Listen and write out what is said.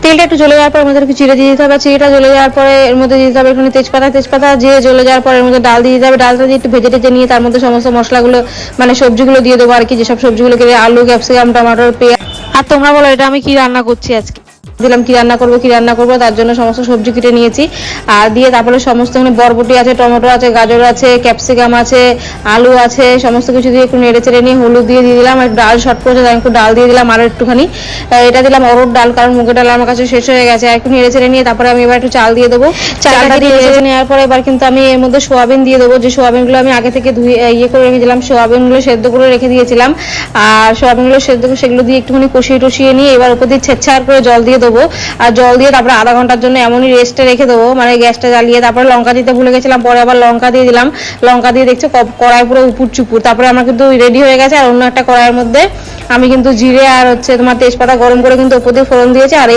তেলটা একটু জ্বলে যাওয়ার পর আমাদের একটু চিড়ে দিয়ে দিতে হবে। চিড়েটা জ্বলে যাওয়ার পরে এর মধ্যে দিয়ে দিতে হবে একটু তেজপাতা যে জ্বলে যাওয়ার পর এর মধ্যে ডাল দিয়ে দিতে হবে। ডালটা দিয়ে একটু ভেজে টেজে নিয়ে তার মধ্যে সমস্ত মশলাগুলো মানে সবজিগুলো দিয়ে দেবো আর কি, যেসব সবজিগুলো কেটে আলু, ক্যাপসিকাম, টমেটো, পেঁয়াজ। আর তোমরা বলো এটা আমি কি রান্না করছি আজকে, দিলাম কি রান্না করবো তার জন্য সমস্ত সবজি কেটে নিয়েছি। আর দিয়ে তারপরে সমস্ত এখানে বরবটি আছে, টমেটো আছে, গাজর আছে, ক্যাপসিকাম আছে, আলু আছে, সমস্ত কিছু দিয়ে একটু নেড়ে চেড়ে নিয়ে হলুদ দিয়ে দিলাম। আর ডাল শর্ট করেছে তাই একটু ডাল দিয়ে দিলাম আর একটুখানি এটা দিলাম অরহর ডাল, কারণ মুগের ডাল আমার কাছে শেষ হয়ে গেছে। একটু নেড়ে চেড়ে নিয়ে তারপরে আমি এবার একটু চাল দিয়ে দেবো। চালটা দিয়ে নেড়ে নেওয়ার পরে এবার কিন্তু আমি এর মধ্যে সোয়াবিন দিয়ে দেবো। যে সোয়াবিনগুলো আমি আগে থেকে ধুয়ে করে রেখেছিলাম, সোয়াবিনগুলো সেদ্ধ করে রেখে দিয়েছিলাম। আর সোয়াবিনগুলো সেদ্ধ করে সেগুলো দিয়ে একটুখানি কষিয়ে টষিয়ে নিয়ে এবার উপর দিয়ে ছেঁচড়ার করে জল দিয়ে দেবো। আর জল দিয়ে তারপরে আধা ঘন্টার জন্য এমনই রেস্টে রেখে দেবো, মানে গ্যাসটা জ্বালিয়ে। তারপরে লঙ্কা দিতে ভুলে গেছিলাম, পরে আবার লঙ্কা দিয়ে দিলাম। লঙ্কা দিয়ে দেখছো কড়াই পুরো উপুর চুপুর। তারপরে আমার কিন্তু রেডি হয়ে গেছে। আর অন্য একটা কড়াইয়ের মধ্যে আমি কিন্তু জিরে আর হচ্ছে তোমার তেজপাতা গরম করে কিন্তু উপর দিয়ে ফোড়ন দিয়েছি। আর